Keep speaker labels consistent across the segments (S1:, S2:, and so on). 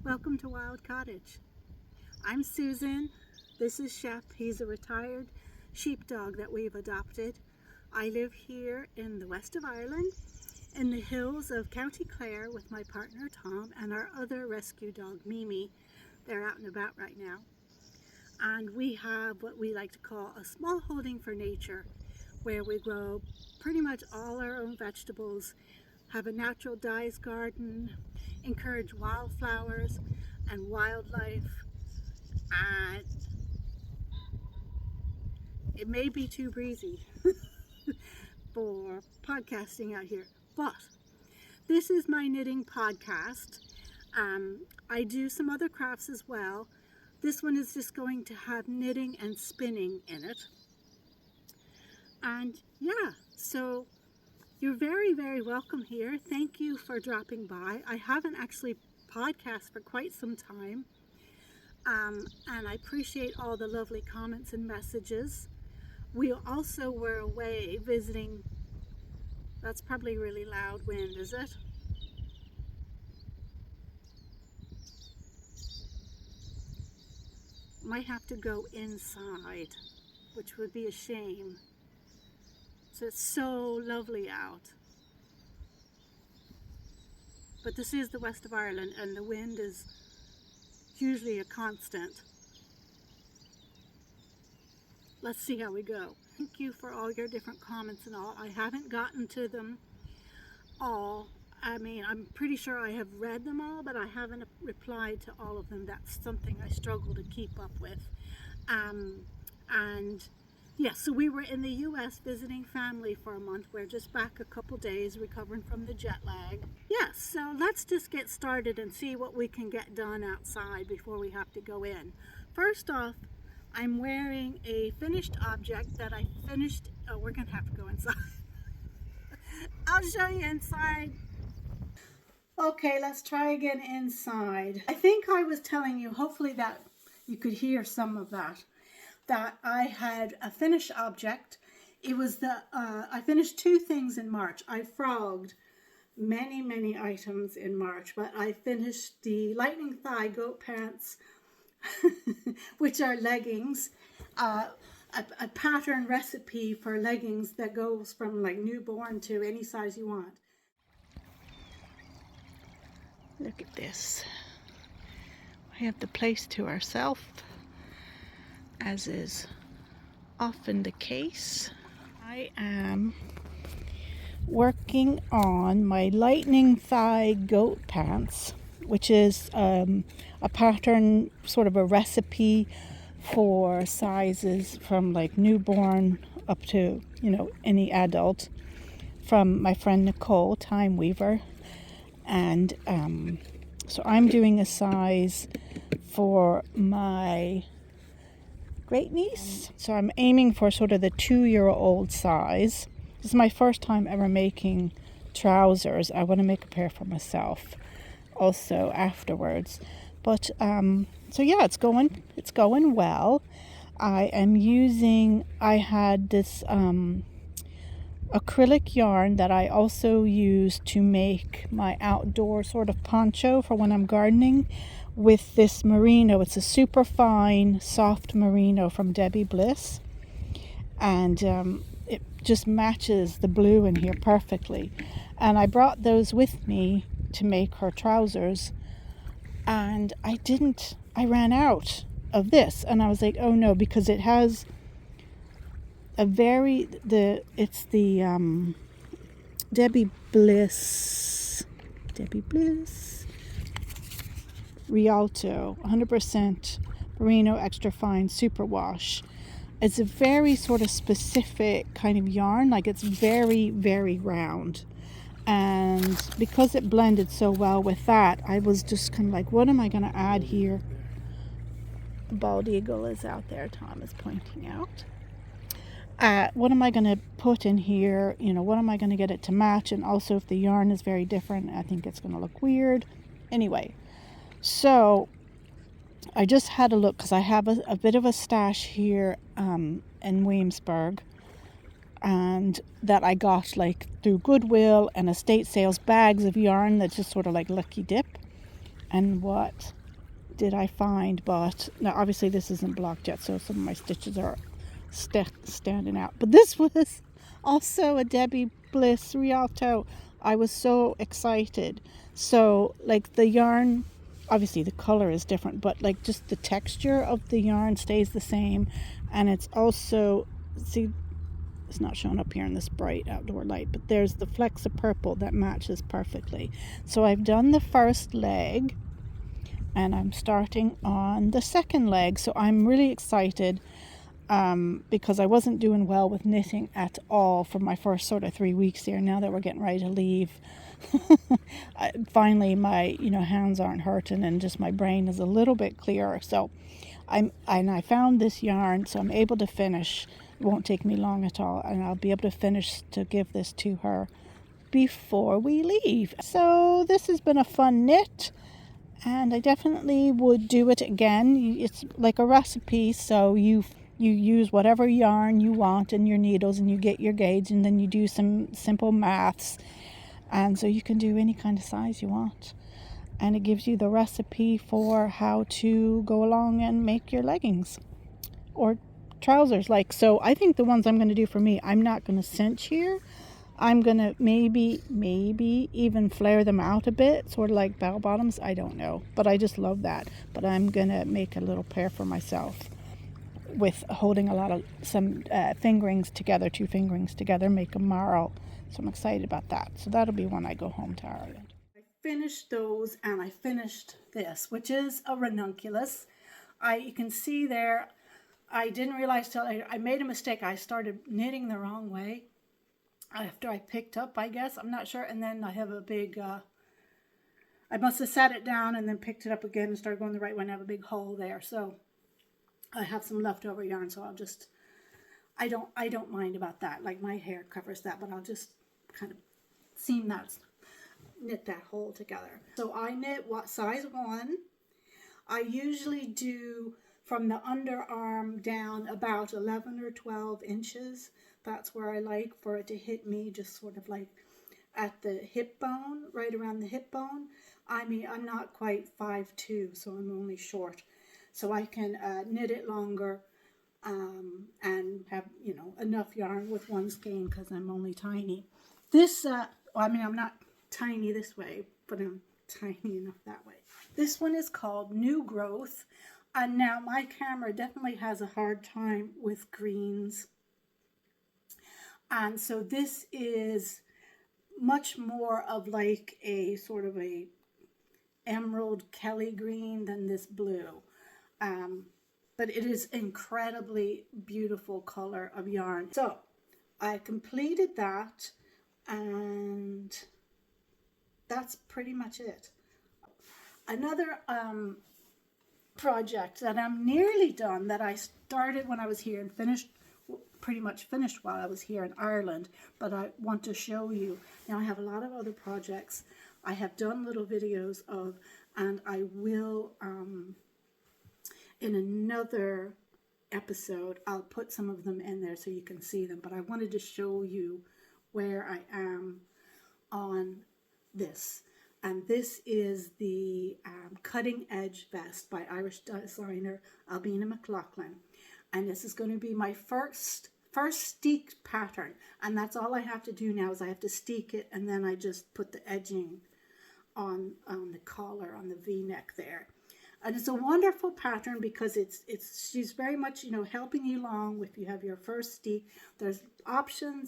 S1: Welcome to Wild Cottage. I'm Susan. This is Chef. He's a retired sheepdog that we've adopted. I live here in the west of Ireland, in the hills of County Clare with my partner Tom and our other rescue dog Mimi. They're out and about right now. And we have what we like to call a small holding for nature, where we grow pretty much all our own vegetables, have a natural dyes garden, encourage wildflowers and wildlife, and it may be too breezy for podcasting out here, but this is my knitting podcast. I do some other crafts as well. This one is just going to have knitting and spinning in it. And yeah, so you're very, very welcome here. Thank you for dropping by. I haven't actually podcast for quite some time. And I appreciate all the lovely comments and messages. We also were away visiting. That's probably really loud wind, is it? Might have to go inside, which would be a shame. So it's so lovely out. But this is the west of Ireland and the wind is usually a constant. Let's see how we go. Thank you for all your different comments and all. I haven't gotten to them all. I mean, I'm pretty sure I have read them all, but I haven't replied to all of them. That's something I struggle to keep up with. And yeah, so we were in the US visiting family for a month. We're just back a couple days recovering from the jet lag. Yeah, so let's just get started and see what we can get done outside before we have to go in. First off, I'm wearing a finished object that I finished. Oh, we're gonna have to go inside. I'll show you inside. Okay, let's try again inside. I think I was telling you, hopefully that you could hear some of that I had a finished object. It was I finished two things in March. I frogged many items in March, but I finished the lightning thigh goat pants, which are leggings, a pattern recipe for leggings that goes from like newborn to any size you want. Look at this. We have the place to ourselves, as is often the case. I am working on my lightning thigh goat pants, which is a pattern, sort of a recipe for sizes from like newborn up to, you know, any adult, from my friend Nicole, Time Weaver. And so I'm doing a size for my great niece. So I'm aiming for sort of the 2-year-old size. This is my first time ever making trousers. I want to make a pair for myself also afterwards. But so yeah, it's going well. I had this acrylic yarn that I also use to make my outdoor sort of poncho for when I'm gardening, with this merino. It's a super fine soft merino from Debbie Bliss, and it just matches the blue in here perfectly. And I brought those with me to make her trousers, and I ran out of this, and I was like, oh no, because it has it's the Debbie Bliss Rialto 100% merino extra fine superwash. It's a very sort of specific kind of yarn, like it's very, very round, and because it blended so well with that, I was just kind of like, what am I going to add here? The bald eagle is out there, Tom is pointing out. What am I going to put in here? You know, what am I going to get it to match? And also, if the yarn is very different, I think it's going to look weird. Anyway, so I just had a look, because I have a bit of a stash here in Williamsburg, and that I got like through Goodwill and estate sales, bags of yarn that's just sort of like lucky dip. And what did I find, but now obviously this isn't blocked yet, so some of my stitches are standing out. But this was also a Debbie Bliss Rialto. I was so excited. So like the yarn, obviously the color is different, but like just the texture of the yarn stays the same. And it's also, see, it's not showing up here in this bright outdoor light, but there's the flecks of purple that matches perfectly. So I've done the first leg and I'm starting on the second leg. So I'm really excited because I wasn't doing well with knitting at all for my first sort of 3 weeks here. Now that we're getting ready to leave, finally my hands aren't hurting and just my brain is a little bit clearer. So I found this yarn, so I'm able to finish. It won't take me long at all, and I'll be able to finish to give this to her before we leave. So this has been a fun knit, and I definitely would do it again. It's like a recipe, so you use whatever yarn you want and your needles, and you get your gauge, and then you do some simple maths, and so you can do any kind of size you want, and it gives you the recipe for how to go along and make your leggings or trousers. Like, so I think the ones I'm going to do for me, I'm not going to cinch here. I'm going to maybe even flare them out a bit, sort of like bell bottoms. I don't know, but I just love that. But I'm going to make a little pair for myself with holding some fingerings together, 2 fingerings together, make a marl. So I'm excited about that. So that'll be when I go home to Ireland. I finished those, and I finished this, which is a ranunculus. You can see there, I didn't realize till I made a mistake. I started knitting the wrong way after I picked up, I guess. I'm not sure. And then I have a big, I must have sat it down and then picked it up again and started going the right way, and I have a big hole there. So I have some leftover yarn, so I'll just, I don't mind about that. Like, my hair covers that, but I'll just kind of knit that hole together. So I knit size 1. I usually do from the underarm down about 11 or 12 inches. That's where I like for it to hit me, just sort of like at the hip bone, right around the hip bone. I mean, I'm not quite 5'2", so I'm only short. So I can knit it longer and have, enough yarn with one skein because I'm only tiny. This, I'm not tiny this way, but I'm tiny enough that way. This one is called New Growth. And now my camera definitely has a hard time with greens. And so this is much more of like a sort of a emerald Kelly green than this blue. But it is incredibly beautiful color of yarn. So I completed that, and that's pretty much it. Another project that I'm nearly done, that I started when I was here and pretty much finished while I was here in Ireland, but I want to show you. Now I have a lot of other projects I have done little videos of, and I will in another episode I'll put some of them in there so you can see them, but I wanted to show you where I am on this. And this is the Cutting Edge Vest by Irish designer Albina McLaughlin. And this is going to be my first steeked pattern. And that's all I have to do now, is I have to steek it, and then I just put the edging on the collar, on the V-neck there. And it's a wonderful pattern because she's very much, helping you along if you have your first steek. There's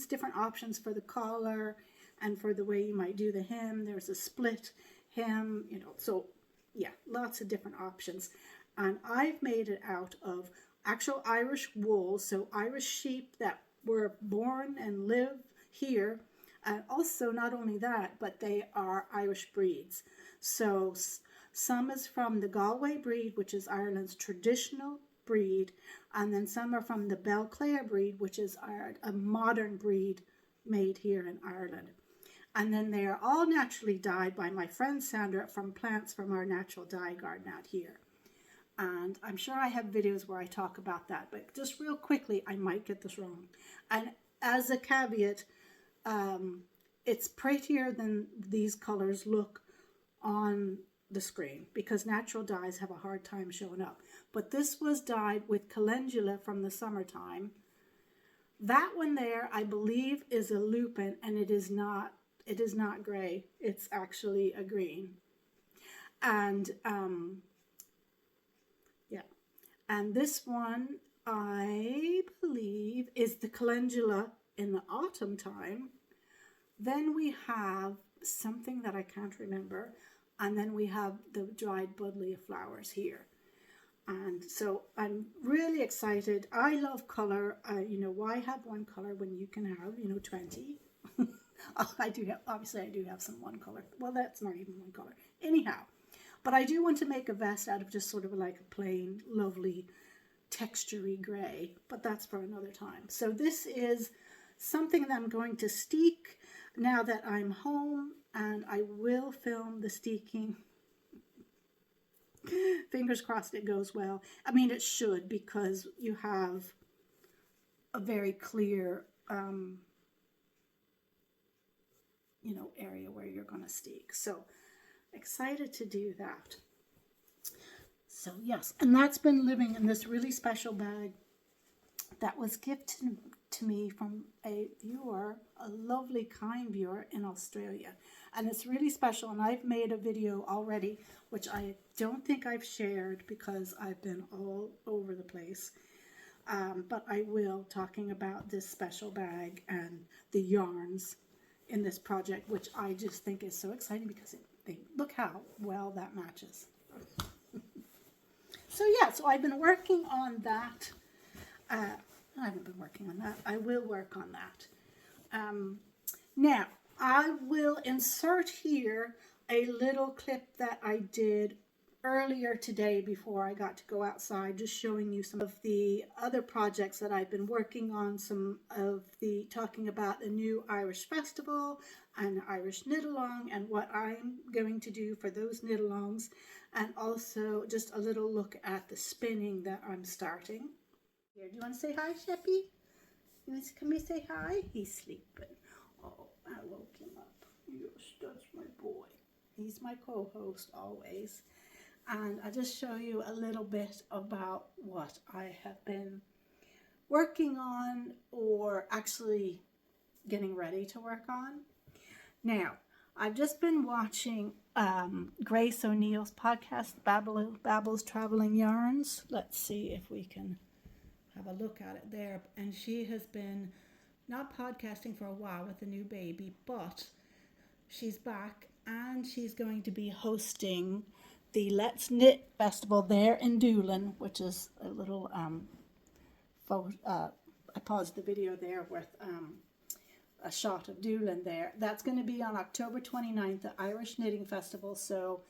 S1: different options for the collar and for the way you might do the hem. There's a split hem, so yeah, lots of different options. And I've made it out of actual Irish wool, so Irish sheep that were born and live here. And also, not only that, but they are Irish breeds. So some is from the Galway breed, which is Ireland's traditional breed, and then some are from the Clare breed, which is a modern breed made here in Ireland. And then they are all naturally dyed by my friend Sandra from plants from our natural dye garden out here. And I'm sure I have videos where I talk about that, but just real quickly, I might get this wrong. And as a caveat, it's prettier than these colors look on the screen because natural dyes have a hard time showing up. But this was dyed with calendula from the summertime. That one there, I believe, is a lupin, and it is not gray. It's actually a green. And yeah, and this one I believe is the calendula in the autumn time. Then we have something that I can't remember, and then we have the dried buddleia flowers here. And so I'm really excited. I love color. You know, why have one color when you can have, you know, 20? I do have some one color. Well, that's not even one color. Anyhow, but I do want to make a vest out of just sort of like a plain, lovely, textury gray. But that's for another time. So this is something that I'm going to steek now that I'm home, and I will film the steeking. Fingers crossed it goes well. I mean, it should, because you have a very clear, you know, area where you're going to steek. So excited to do that. So yes, and that's been living in this really special bag that was gifted to me from a viewer, a lovely, kind viewer in Australia. And it's really special, and I've made a video already, which I don't think I've shared because I've been all over the place. But I will, talking about this special bag and the yarns in this project, which I just think is so exciting because look how well that matches. So yeah, so I've been working on that. I haven't been working on that. I will work on that. Now, I will insert here a little clip that I did earlier today before I got to go outside, just showing you some of the other projects that I've been working on, talking about a new Irish festival and Irish knit-along and what I'm going to do for those knit-alongs, and also just a little look at the spinning that I'm starting. Here, do you want to say hi, Sheppy? You want to come and say hi? He's sleeping. Oh, I woke him up. Yes, that's my boy. He's my co-host always. And I'll just show you a little bit about what I have been working on, or actually getting ready to work on. Now, I've just been watching Grace O'Neill's podcast, Babel's Traveling Yarns. Let's see if we can have a look at it there. And she has been not podcasting for a while with the new baby, but she's back, and she's going to be hosting the Let's Knit Festival there in Doolin, which is a little I paused the video there with a shot of Doolin there. That's going to be on October 29th, the Irish Knitting Festival. So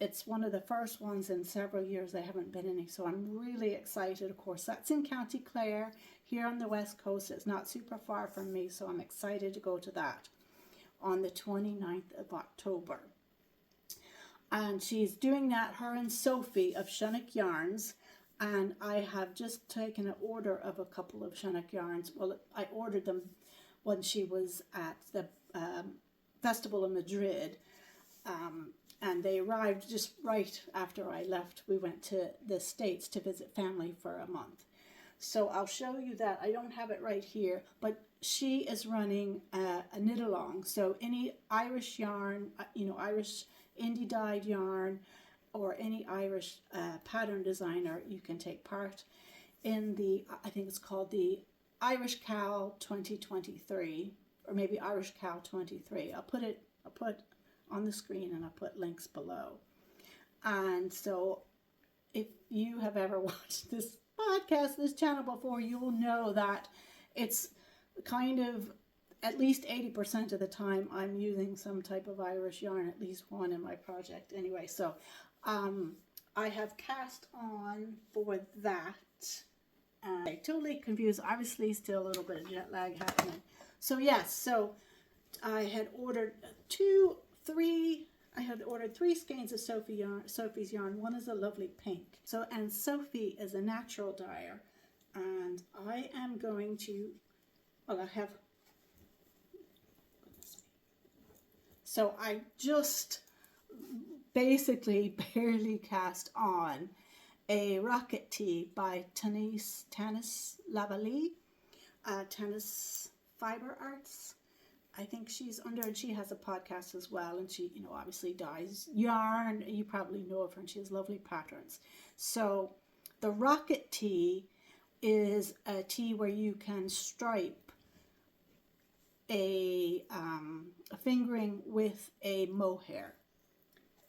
S1: it's one of the first ones in several years. I haven't been in it, so I'm really excited. Of course, that's in County Clare, here on the west coast. It's not super far from me, so I'm excited to go to that on the 29th of October. And she's doing that, her and Sophie of Shunnock Yarns. And I have just taken an order of a couple of Shunnock yarns. Well, I ordered them when she was at the festival in Madrid. And they arrived just right after I left. We went to the States to visit family for a month. So I'll show you that. I don't have it right here, but she is running a knit along. So any Irish yarn, Irish indie dyed yarn, or any Irish pattern designer, you can take part in the, I think it's called the Irish Cowl 2023, or maybe Irish Cowl 23. I'll put on the screen, and I'll put links below. And so if you have ever watched this podcast, this channel before, you will know that it's kind of, at least 80% of the time, I'm using some type of Irish yarn, at least one in my project. Anyway, so I have cast on for that. I'm totally confused. Obviously, still a little bit of jet lag happening. So yes, so I had ordered three skeins of Sophie's yarn. One is a lovely pink. So, and Sophie is a natural dyer, and I am going to, well, I have, so I just basically barely cast on a rocket tee by Tanis Lavalley, Tanis Fiber Arts. I think she's under, and she has a podcast as well, and she, obviously dyes yarn. You probably know of her, and she has lovely patterns. So the rocket tee is a tee where you can stripe a fingering with a mohair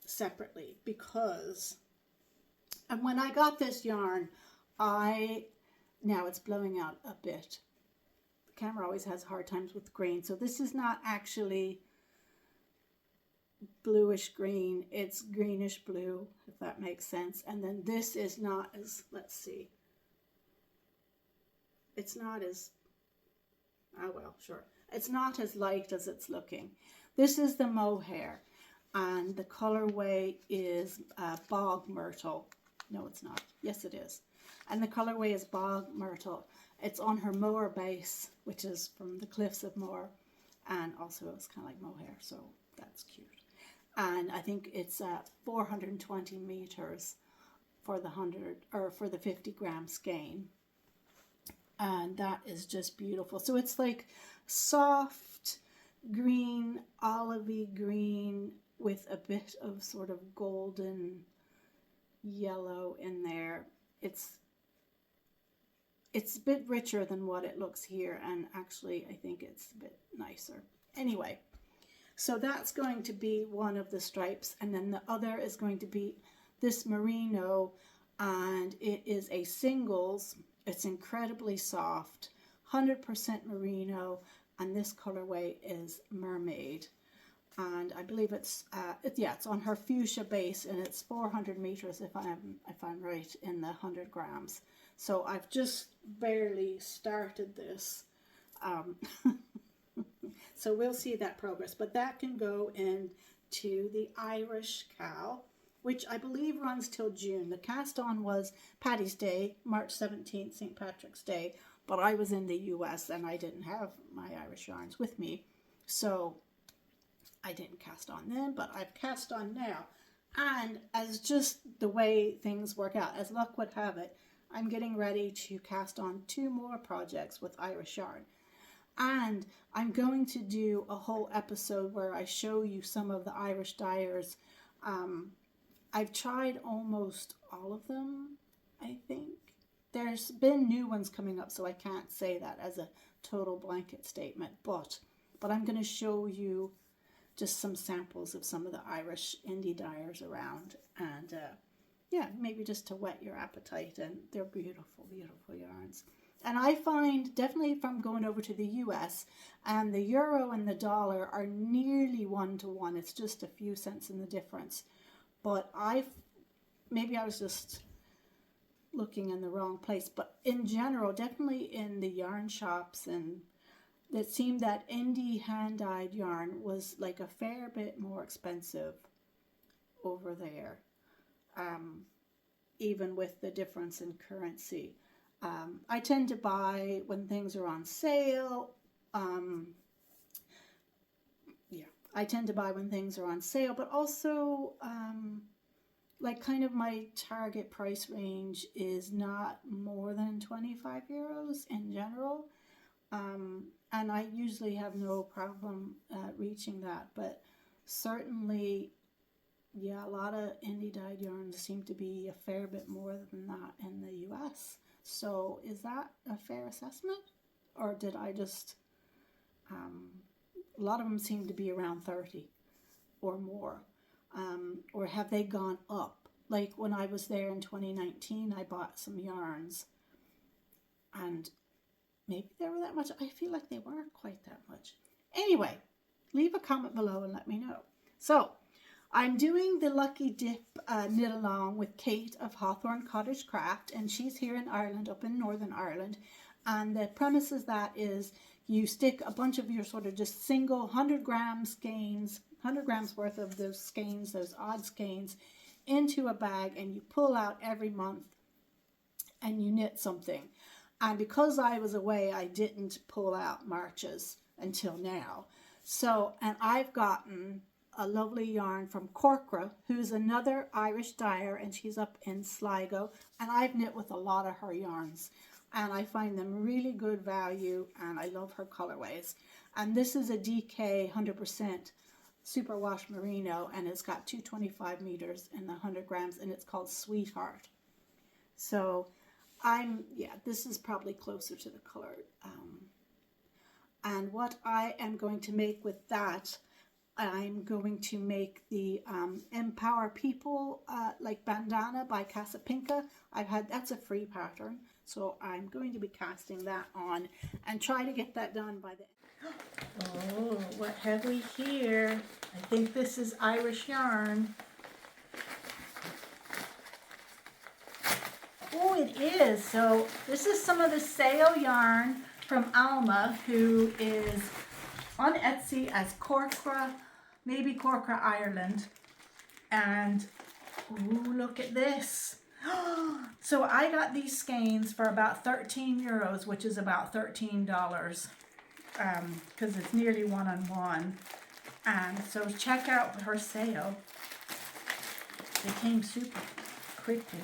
S1: separately, because, and when I got this yarn, now it's blowing out a bit. The camera always has hard times with green, so this is not actually bluish green, it's greenish blue, if that makes sense. And then this is not as, let's see, it's not as, sure, it's not as light as it's looking. This is the mohair, and the colorway is bog myrtle. No, it's not. Yes, it is. And the colorway is bog myrtle. It's on her mohair base, which is from the Cliffs of Moher, and also it's kind of like mohair, so that's cute. And I think it's 420 meters for the 50 gram skein, and that is just beautiful. So it's like soft green, olivey green with a bit of sort of golden yellow in there. It's a bit richer than what it looks here, and actually I think it's a bit nicer. Anyway, so that's going to be one of the stripes, and then the other is going to be this merino, and it is a singles. It's incredibly soft, 100% merino, and this colorway is mermaid. And I believe it's on her fuchsia base, and it's 400 meters if I'm right in the 100 grams. So I've just barely started this, so we'll see that progress. But that can go into the Irish Cowl, which I believe runs till June. The cast on was Paddy's Day, March 17th, St. Patrick's Day, but I was in the US and I didn't have my Irish yarns with me, so I didn't cast on then, but I've cast on now. And as just the way things work out, as luck would have it, I'm getting ready to cast on 2 more projects with Irish yarn. And I'm going to do a whole episode where I show you some of the Irish dyers. I've tried almost all of them, I think. There's been new ones coming up, so I can't say that as a total blanket statement. But I'm going to show you just some samples of some of the Irish indie dyers around, and yeah, maybe just to whet your appetite. And they're beautiful, beautiful yarns. And I find, definitely from going over to the US, and the euro and the dollar are nearly 1-to-1. It's just a few cents in the difference. But maybe I was just looking in the wrong place. But in general, definitely in the yarn shops, and it seemed that indie hand-dyed yarn was like a fair bit more expensive over there, even with the difference in currency. I tend to buy when things are on sale. I tend to buy when things are on sale, but also like kind of my target price range is not more than 25 euros in general. And I usually have no problem reaching that, but certainly, yeah, a lot of indie dyed yarns seem to be a fair bit more than that in the US. So is that a fair assessment, or did I just, a lot of them seem to be around 30 or more, or have they gone up? Like when I was there in 2019, I bought some yarns, and maybe they were that much. I feel like they weren't quite that much. Anyway, leave a comment below and let me know. So I'm doing the Lucky Dip knit along with Kate of Hawthorne Cottage Craft, and she's here in Ireland, up in Northern Ireland. And the premise is that is you stick a bunch of your sort of just single 100 gram skeins, 100 grams worth of those skeins, those odd skeins, into a bag, and you pull out every month and you knit something. And because I was away, I didn't pull out Marches until now. So, and I've gotten a lovely yarn from Corcra, who's another Irish dyer, and she's up in Sligo, and I've knit with a lot of her yarns, and I find them really good value, and I love her colorways. And this is a DK 100% superwash merino, and it's got 225 meters and 100 grams, and it's called Sweetheart. So this is probably closer to the color. And what I am going to make with that, I'm going to make the Empower People like Bandana by Casapinka. That's a free pattern, so I'm going to be casting that on and try to get that done by the Oh, what have we here? I think this is Irish yarn. Oh, it is. So this is some of the sale yarn from Alma, who is on Etsy as Corcra, maybe Corcra Ireland. And ooh, look at this. So I got these skeins for about 13 euros, which is about $13, because it's nearly one-on-one. And so check out her sale. They came super quickly.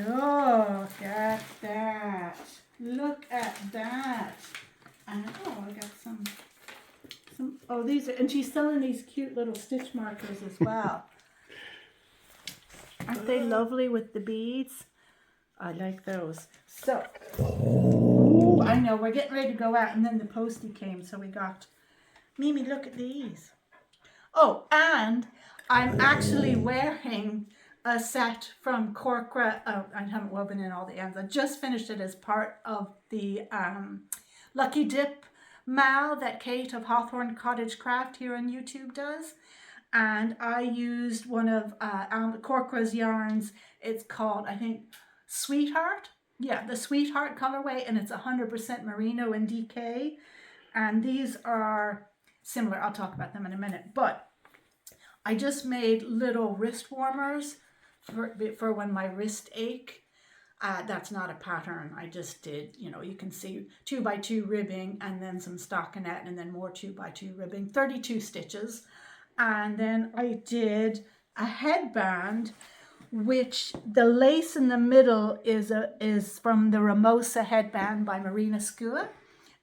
S1: Look at that. Look at that. And oh, I got some oh, these are, and she's selling these cute little stitch markers as well. Aren't they lovely with the beads? I like those. So, ooh, I know, we're getting ready to go out, and then the postie came, so we got, Mimi, look at these. Oh, and I'm actually wearing a set from Corcra. Oh, I haven't woven in all the ends. I just finished it as part of the Lucky Dip Mal that Kate of Hawthorne Cottage Craft here on YouTube does. And I used one of Corcra's yarns. It's called, I think, Sweetheart. Yeah, the Sweetheart colorway, and it's 100% merino and DK. And these are similar. I'll talk about them in a minute. But I just made little wrist warmers for when my wrist ache. That's not a pattern. I just did, you know, you can see 2x2 ribbing and then some stockinette and then more 2x2 ribbing, 32 stitches. And then I did a headband, which the lace in the middle is from the Ramosa headband by Marina Skua.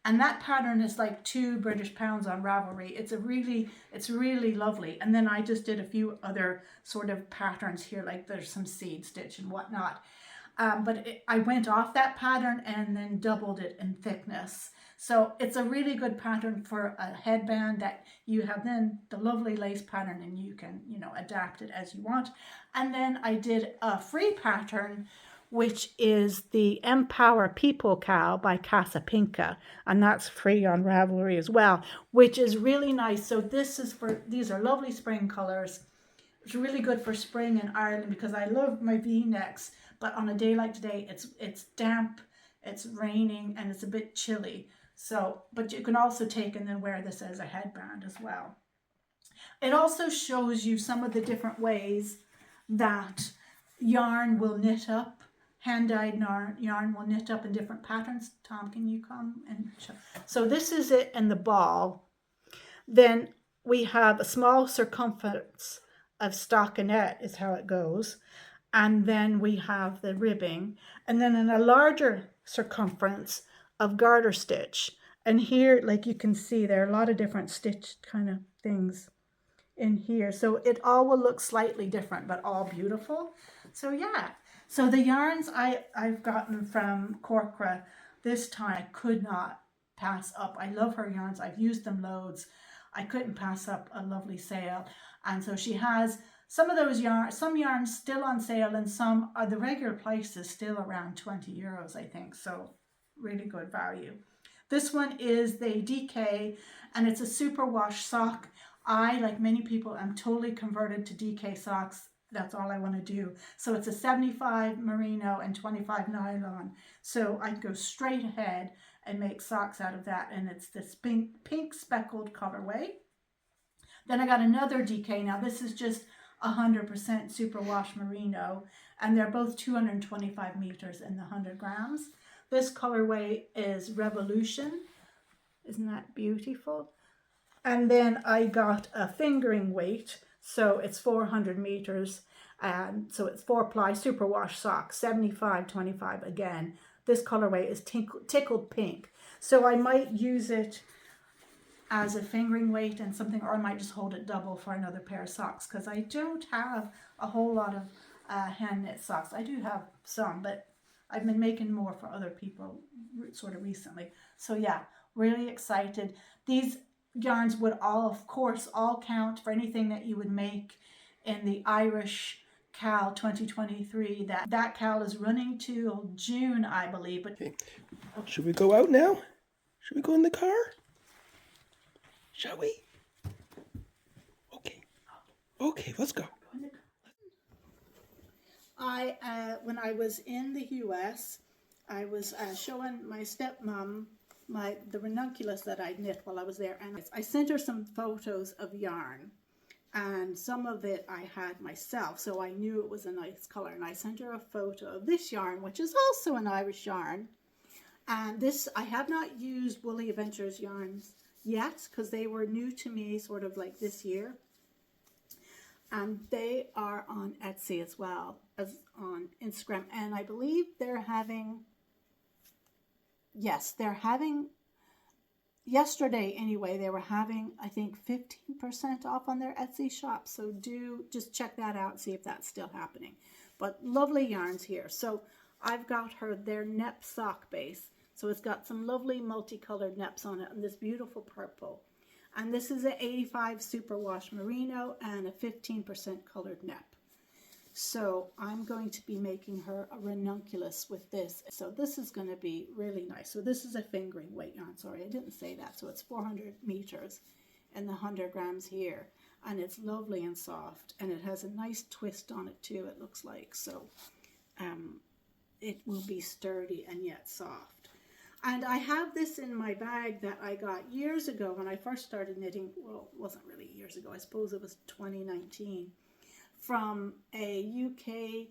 S1: And that pattern is like £2 on Ravelry. It's really lovely. And then I just did a few other sort of patterns here, like there's some seed stitch and whatnot. I went off that pattern and then doubled it in thickness. So it's a really good pattern for a headband that you have then the lovely lace pattern, and you can, you know, adapt it as you want. And then I did a free pattern, which is the Empower People Cowl by Casapinka, and that's free on Ravelry as well, which is really nice. So these are lovely spring colors. It's really good for spring in Ireland because I love my V-necks, but on a day like today, it's damp, it's raining, and it's a bit chilly. So, but you can also take and then wear this as a headband as well. It also shows you some of the different ways that yarn will knit up. Hand-dyed yarn will knit up in different patterns. Tom, can you come and show? So this is it in the ball. Then we have a small circumference of stockinette is how it goes. And then we have the ribbing. And then in a larger circumference of garter stitch. And here, like you can see, there are a lot of different stitch kind of things in here. So it all will look slightly different, but all beautiful. So yeah. So the yarns I've gotten from Corcra this time, I could not pass up. I love her yarns. I've used them loads. I couldn't pass up a lovely sale. And so she has some of those yarns, some yarns still on sale, and some are the regular price is still around 20 euros, I think. So really good value. This one is the DK, and it's a super wash sock. I, like many people, am totally converted to DK socks. That's all I want to do. So it's a 75 merino and 25 nylon. So I go straight ahead and make socks out of that. And it's this pink speckled colorway. Then I got another DK. Now this is just 100% superwash merino. And they're both 225 meters in the 100 grams. This colorway is Revolution. Isn't that beautiful? And then I got a fingering weight, so it's 400 meters, and so it's 4-ply superwash socks, 75-25 again. This colorway is tickled pink, so I might use it as a fingering weight and something, or I might just hold it double for another pair of socks, because I don't have a whole lot of hand knit socks. I do have some, but I've been making more for other people sort of recently. So yeah, really excited. These yarns would all, of course, all count for anything that you would make in the Irish Cowl 2023. That Cowl is running till June, I believe. But
S2: okay. Should we go out now? Should we go in the car? Shall we? Okay. Okay, let's go.
S1: When I was in the US, I was showing my stepmom the ranunculus that I knit while I was there, and I sent her some photos of yarn, and some of it I had myself, so I knew it was a nice color, and I sent her a photo of this yarn, which is also an Irish yarn. And this, I have not used Woolly Adventures yarns yet, because they were new to me sort of like this year. And they are on Etsy as well as on Instagram. And I believe they're having, yesterday anyway, they were having, I think, 15% off on their Etsy shop. So do just check that out, see if that's still happening. But lovely yarns here. So I've got her their Nep sock base. So it's got some lovely multicolored neps on it and this beautiful purple. And this is an 85 superwash merino and a 15% colored nep. So I'm going to be making her a ranunculus with this. So this is going to be really nice. So this is a fingering weight yarn. Sorry, I didn't say that. So it's 400 meters and the 100 grams here. And it's lovely and soft. And it has a nice twist on it too, it looks like. So it will be sturdy and yet soft. And I have this in my bag that I got years ago when I first started knitting. Well, it wasn't really years ago. I suppose it was 2019. From a UK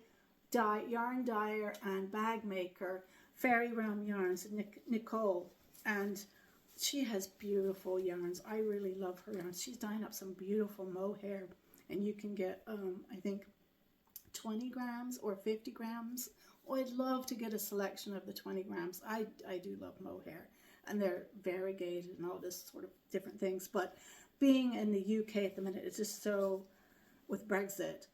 S1: yarn dyer and bag maker, Fairy Realm Yarns, Nicole. And she has beautiful yarns. I really love her yarns. She's dyeing up some beautiful mohair. And you can get, I think, 20 grams or 50 grams. Oh, I'd love to get a selection of the 20 grams. I do love mohair, and they're variegated and all this sort of different things. But being in the UK at the minute, it's just so, with Brexit,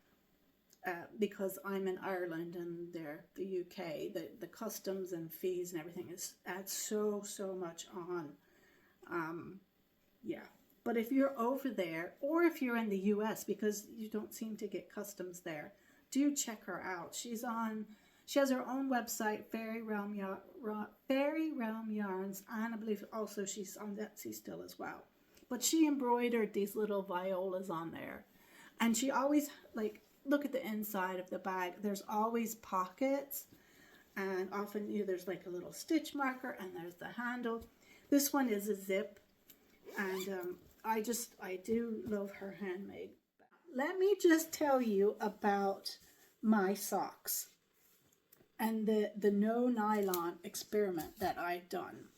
S1: because I'm in Ireland and they're the UK, the customs and fees and everything adds so much on. Yeah. But if you're over there, or if you're in the US, because you don't seem to get customs there, do check her out. She has her own website, Fairy Realm Yarns, and I believe also she's on Etsy still as well. But she embroidered these little violas on there. And she always, like, look at the inside of the bag. There's always pockets. And often there's like a little stitch marker, and there's the handle. This one is a zip. And I do love her handmade. Let me just tell you about my socks and the no nylon experiment that I've done.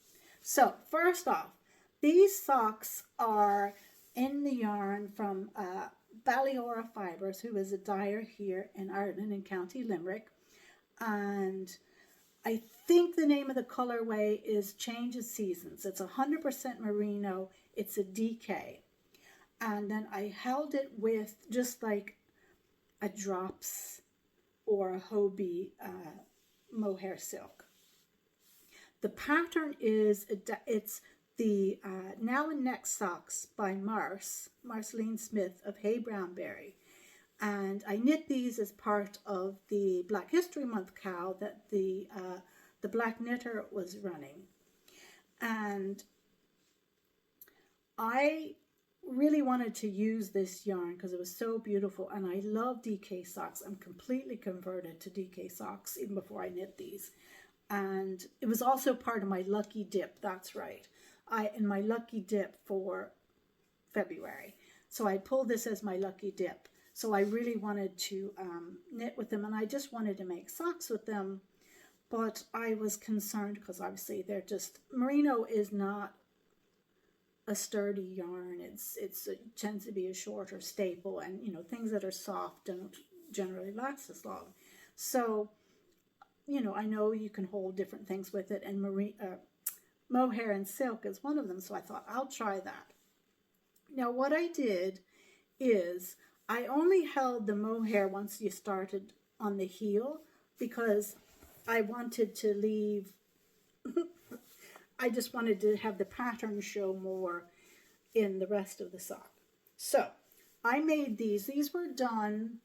S1: So first off, these socks are in the yarn from Balliora Fibres, who is a dyer here in Ireland in County Limerick. And I think the name of the colorway is Change of Seasons. It's 100% merino. It's a DK. And then I held it with just like a drops or a Hobie mohair silk. The pattern is, it's the Now and Next Socks by Marceline Smith of Hey Brownberry. And I knit these as part of the Black History Month cowl that the Black Knitter was running. And I really wanted to use this yarn because it was so beautiful, and I love DK socks. I'm completely converted to DK socks even before I knit these. And it was also part of my lucky dip, that's right. In my lucky dip for February. So I pulled this as my lucky dip. So I really wanted to knit with them, and I just wanted to make socks with them. But I was concerned because obviously they're just, merino is not a sturdy yarn. It tends to be a shorter staple, and you know, things that are soft don't generally last as long. So, you know, I know you can hold different things with it, and mohair and silk is one of them. So I thought I'll try that. Now what I did is I only held the mohair once you started on the heel because I wanted to leave, I just wanted to have the pattern show more in the rest of the sock. So I made these were done,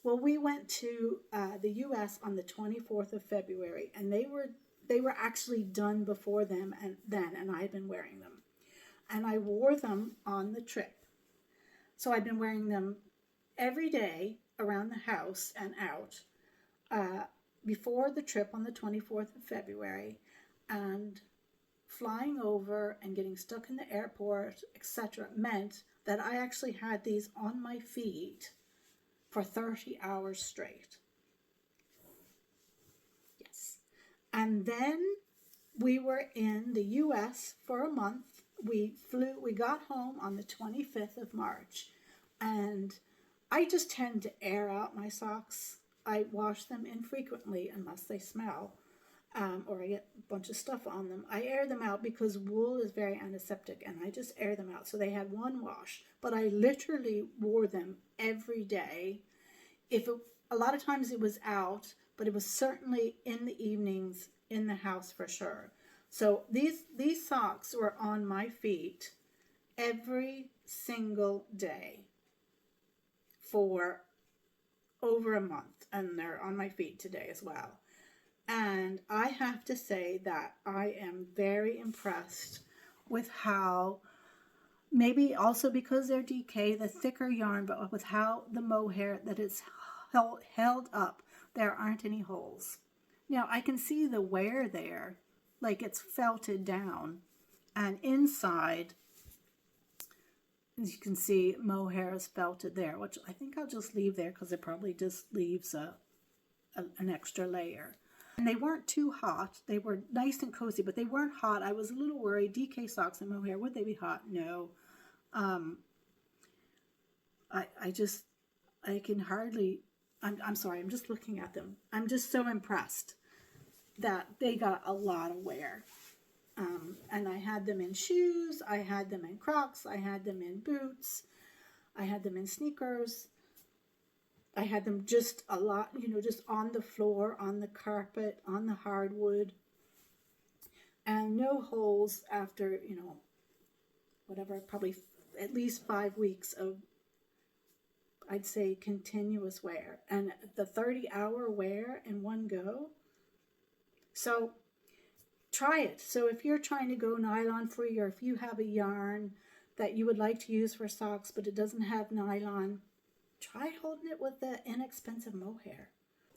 S1: well, we went to the US on the 24th of February, and they were actually done before them and I had been wearing them. And I wore them on the trip. So I've been wearing them every day around the house and out before the trip on the 24th of February, and flying over and getting stuck in the airport, etc., meant that I actually had these on my feet for 30 hours straight. Yes. And then we were in the US for a month. We got home on the 25th of March, and I just tend to air out my socks. I wash them infrequently unless they smell, or I get a bunch of stuff on them. I air them out because wool is very antiseptic, and I just air them out. So they had one wash, but I literally wore them every day. A lot of times it was out, but it was certainly in the evenings in the house for sure. So these socks were on my feet every single day for over a month, and they're on my feet today as well. And I have to say that I am very impressed with how, maybe also because they're DK, the thicker yarn, but with how the mohair, that it's held up. There aren't any holes. Now I can see the wear there, like it's felted down, and inside, as you can see, mohair is felted there, which I think I'll just leave there because it probably just leaves an extra layer. And they weren't too hot. They were nice and cozy, but they weren't hot. I was a little worried. DK socks and mohair, would they be hot? No. I can hardly, I'm sorry, I'm just looking at them. I'm just so impressed that they got a lot of wear. And I had them in shoes, I had them in Crocs, I had them in boots, I had them in sneakers, I had them just a lot, you know, just on the floor, on the carpet, on the hardwood, and no holes after, you know, whatever, probably at least 5 weeks of, I'd say, continuous wear, and the 30-hour wear in one go. So try it. So if you're trying to go nylon free, or if you have a yarn that you would like to use for socks but it doesn't have nylon, try holding it with the inexpensive mohair.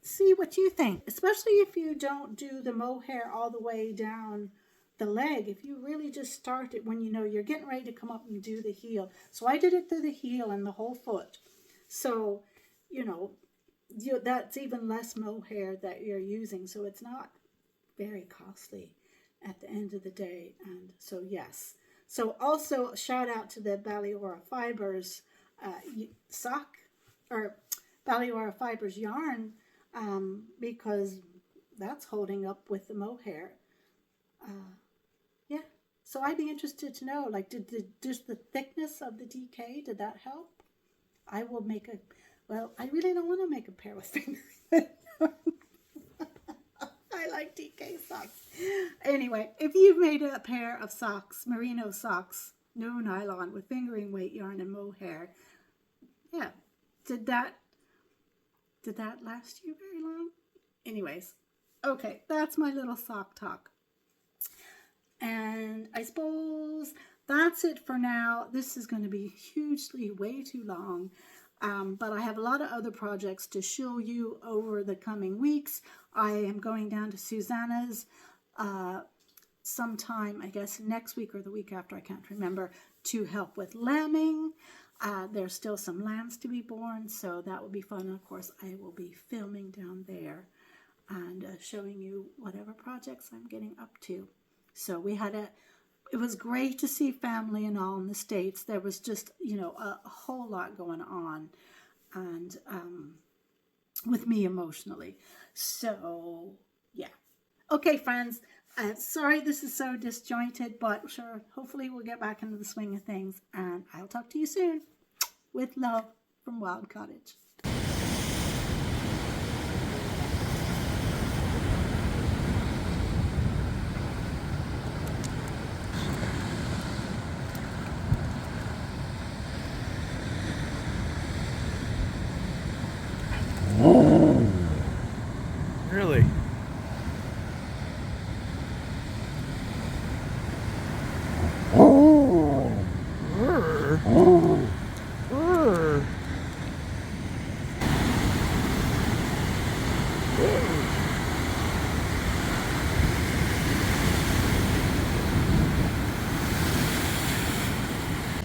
S1: See what you think, especially if you don't do the mohair all the way down the leg. If you really just start it when you know you're getting ready to come up and do the heel. So I did it through the heel and the whole foot. So, you know, that's even less mohair that you're using. So it's not very costly at the end of the day. And so, yes. So also shout out to the Baleora Fibers sock, or Baleora Fibers yarn, because that's holding up with the mohair. Yeah. So I'd be interested to know, like, did just the thickness of the DK, did that help? I will make a, well, I really don't want to make a pair with fingering. I like DK socks. Anyway, if you've made a pair of socks, merino socks, no nylon, with fingering weight yarn and mohair, yeah, did that last you very long? Anyways, okay, that's my little sock talk. And I suppose that's it for now. This is going to be hugely way too long. But I have a lot of other projects to show you over the coming weeks. I am going down to Susanna's sometime, I guess, next week or the week after, I can't remember, to help with lambing. There's still some lambs to be born, so that will be fun. And of course, I will be filming down there and showing you whatever projects I'm getting up to. So we had it was great to see family and all in the States. There was just, you know, a whole lot going on, and with me emotionally. So, yeah. Okay, friends. Sorry this is so disjointed, but sure, hopefully we'll get back into the swing of things, and I'll talk to you soon. With love from Wild Cottage.
S2: Really?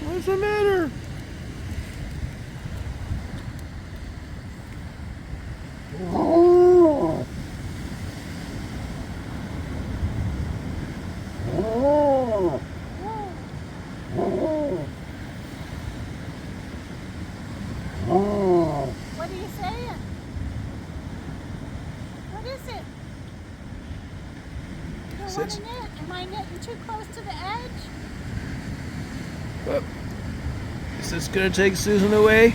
S2: What's the matter?
S1: What are you saying? What is it? You want to knit? Am I knitting too close to the edge?
S2: Well, is this gonna take Susan away?